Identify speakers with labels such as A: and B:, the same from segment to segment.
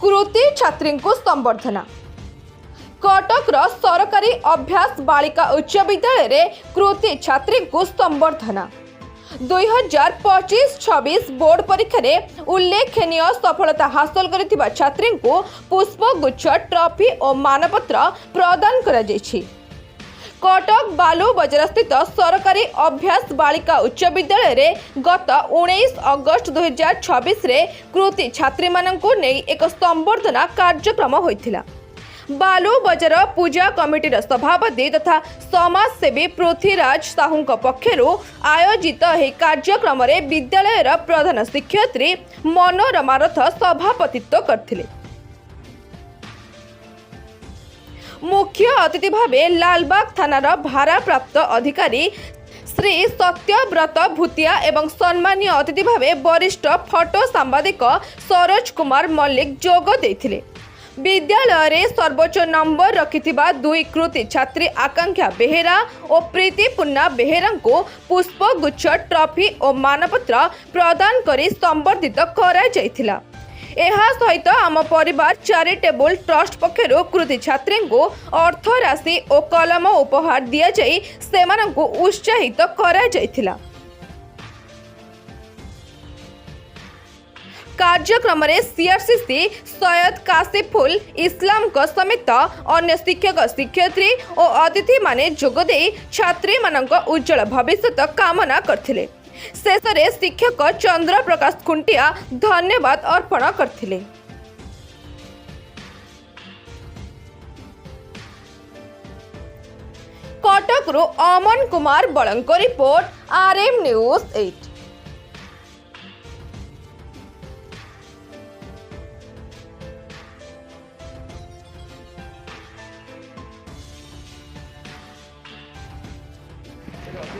A: कृति छात्री को संबर्धना। कटक सरकारी अभ्यास बालिका उच्च विद्यालय रे कृति छात्री को संबर्धना। 2025-26 बोर्ड परीक्षा रे उल्लेखनीय सफलता हासिल करिथिबा छात्री को पुष्पगुच्छ ट्रॉफी और मानपत्र प्रदान करा जायछि। कटक बालू बजार स्थित सरकारी अभ्यास बालिका उच्च विद्यालय रे गत 19 अगस्त 2026 रे कृति छात्री माननकु नै एक संबर्धना कार्यक्रम होइथिला। बालू बजार पूजा कमिटीर सभापति तथा समाजसेवी पृथ्वीराज साहू पक्षरु आयोजित यह कार्यक्रम रे विद्यालयर प्रधान शिक्षयित्री मनोरमा रथ सभापतित्व करथिले। मुख्य अतिथि भावे लालबाग थानार भारप्राप्त अधिकारी श्री सत्यव्रत भूतिया एवं सम्मानीय अतिथि भावे वरिष्ठ फोटो सांबादिक सरोज कुमार मल्लिक जोग देथिले। विद्यालय रे सर्वोच्च नंबर रखिथिबा दुई कृति छात्री आकांक्षा बेहेरा और प्रीतिपूर्णा बेहेरा को पुष्पगुच्छ ट्रॉफी और मानपत्र प्रदान करी संबर्धित करा जायथिला। एहा सहित आम परिवार चैरिटेबल ट्रस्ट पक्षरु कृति छात्री को अर्थ राशि और कलम उपहार दिया जाई सेमानंकु उत्साहित करा जायथिला। कार्यक्रम रे सीआरसीसी सैयद कासिफुल इस्लाम को समेत अन्य शिक्षक शिक्षयित्री और अतिथि माने जोगदे छात्री मानक उज्जवल भविष्य कामना करथिले। शेष रे शिक्षक चंद्र प्रकाश खुंटिया धन्यवाद अर्पण करथिले। कटक रु Aman Kumar बळंक report RM news 8।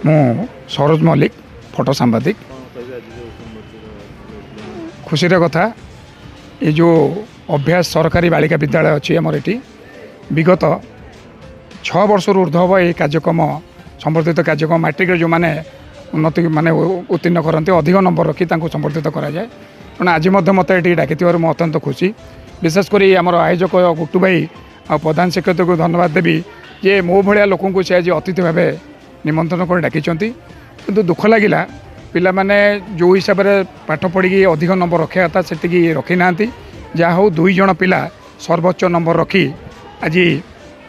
B: मु सरोज मल्लिक फोटो सांबादिक। खुशी कथा ये जो अभ्यास सरकारी बालिका विद्यालय अच्छी आमर ये विगत 6 वर्ष ऊर्ध्व हम ये कार्यक्रम संबर्धित कार्यक्रम मैट्रिक जो मैंने उन्नति माने उत्तीर्ण करते अधिक नंबर रखी संबर्धित कराए। तेना आज मत ये डाक मुझे अत्यंत खुशी। विशेषकर आमर आयोजक गुट्टू भाई आ प्रधान शिक्षक को धन्यवाद देवी जे मो भाया लोक से आज अतिथि भाव निमंत्रण कर डाकी। किंतु दुख लगिला पिला माने जो हिसाब से पाठ पढ़ी अधिक नंबर रखा था से रखी ना जहाँ हो 2 जन पिला सर्वोच्च नंबर रखी आज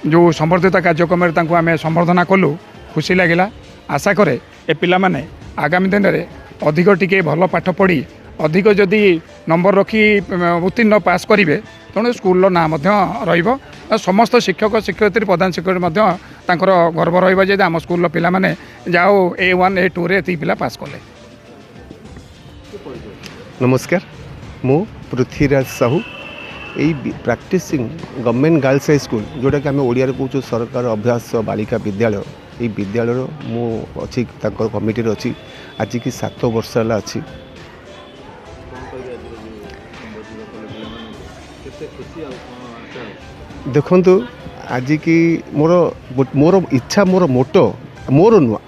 B: जो संबर्धित कार्यक्रम आम संबर्धना कलु। खुशी लगिला। आशा करे ए पिला माने आगामी दिन में अधिक टिके भल पाठ पढ़ी अधिक जदि नंबर रखी उत्तीर्ण पास करेंगे तेणु स्कूल ना रहिबो। समस्त शिक्षक शिक्षयित्री प्रधान शिक्षक गर्व रही आम स्कूल पिला माने जाओ A1 A2 रे पिला पास कले।
C: नमस्कार, मु पृथ्वीराज साहू यही practising government girls high school जोटा कि आम ओडिया कहूँ सरकार अभ्यास बालिका विद्यालय ये विद्यालय मु अच्छी कमिटी अच्छी आज की 7 वर्ष है अच्छी। देखु आज की मोर इच्छा मोर मोटो मोर नुह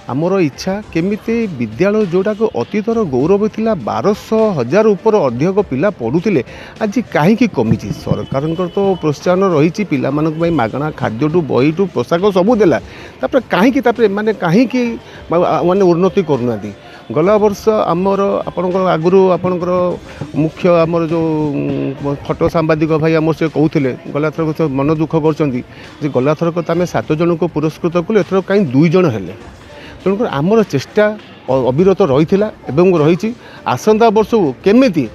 C: आमर इच्छा केमिति विद्यालय जोटा को अतीतर गौरव थिला 1200,000 ऊपर अधिक पिला पढ़ुले आज कहीं कमी। सरकार तो प्रोत्साहन रही पिला मागणा खाद्यटू बहीटू पोशाक सबू देला कहीं माने कहीं माने उन्नति करूना। गला वर्ष आमर आपणकर आगु आपणकर मुख्य आमर जो फोटो सांबादिक भाई आम से कहते गला थरक मन दुख कर गला थरक आम 7 जन को पुरस्कृत कलु एथर कहीं 2 जन हेले। तेणुक आमर चेष्टा अविरत रही रही आसंता वर्ष केमिति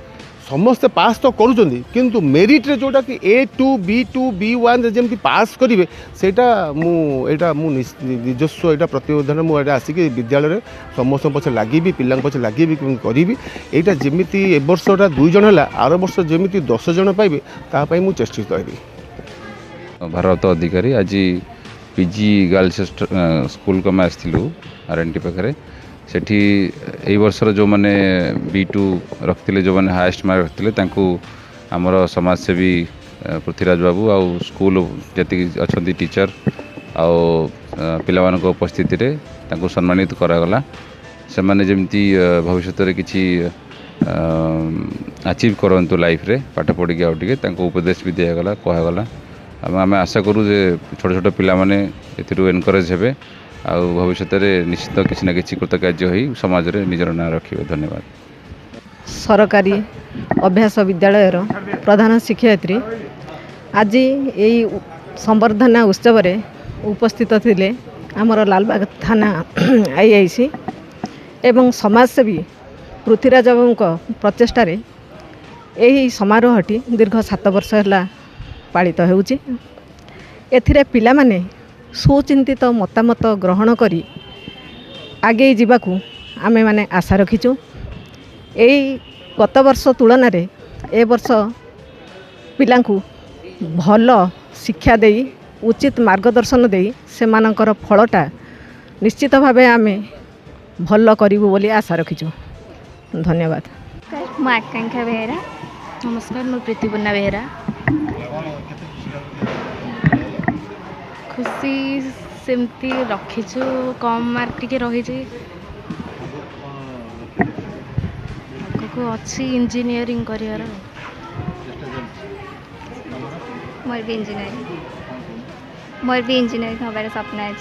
C: समस्ते पास तो करुँच किंतु मेरिट रे जोटा कि A2 B2 B1 रे जमी पास करेंगे सेटा मु निजस्व यहाँ प्रतिबोधन मुझे आसिक विद्यालय समस्त पछे लगे पिला पछे लगे करी यहाँ जमी ए वर्षटा 2 जन है आर वर्ष जमी 10 जन पाइबे तापाई मु चेष्टित रही।
D: भारत अधिकारी आज PG गर्ल्स स्कूल को आसलु RNT पाखे सेठी ए वर्षर जो मैंने B2 रखते जो मैंने हाएस्ट मार्क रखते आमर समाजसेवी पृथ्वीराज बाबू आउ स्कूल जी अच्छा टीचर आउ पिला उपस्थित सम्मानित करागला। से जमी भविष्य किसी अचीव करंतु लाइफ रे पाठ पढ़ी आउ टे उपदेश भी दिगला कहगला आम आशा करूँ जे छोट छोट पिला माने एथिरु एनकरेज हेबे आ भविष्य में निश्चित किसी ना कि कृतकार्य हो समाज रे निजर ना रखिबे। धन्यवाद।
E: सरकारी अभ्यास विद्यालय प्रधान शिक्षयित्री आज यही संवर्धना उत्सव रे उपस्थित थिले आमर लालबाग थाना आईआईसी एवं समाजसेवी पृथ्वीराज बाबू प्रचेष्टा यही समारोहटी दीर्घ 7 वर्ष है पालित होउची। एथिरे पिला माने सुचिंतित मतामत ग्रहण करी आगे जीवाकू आमे माने आशा रखीचु। यही गत वर्ष तुलन रे ए वर्ष पिलांकू भल शिक्षा देई उचित मार्गदर्शन देई सेमानकर फलटा निश्चित भावे आमे भल करिबु बोली आशा रखीचु। धन्यवाद।
F: मैं आकांक्षा बेहेरा। नमस्कार, मैं प्रीतिपूर्णा बेहेरा। खुशी सेमती रखीचु, कम मार्क टिके रही अच्छी इंजीनियरिंग करियर।
G: मोर भी इंजीनियरिंग हमारे सपना है।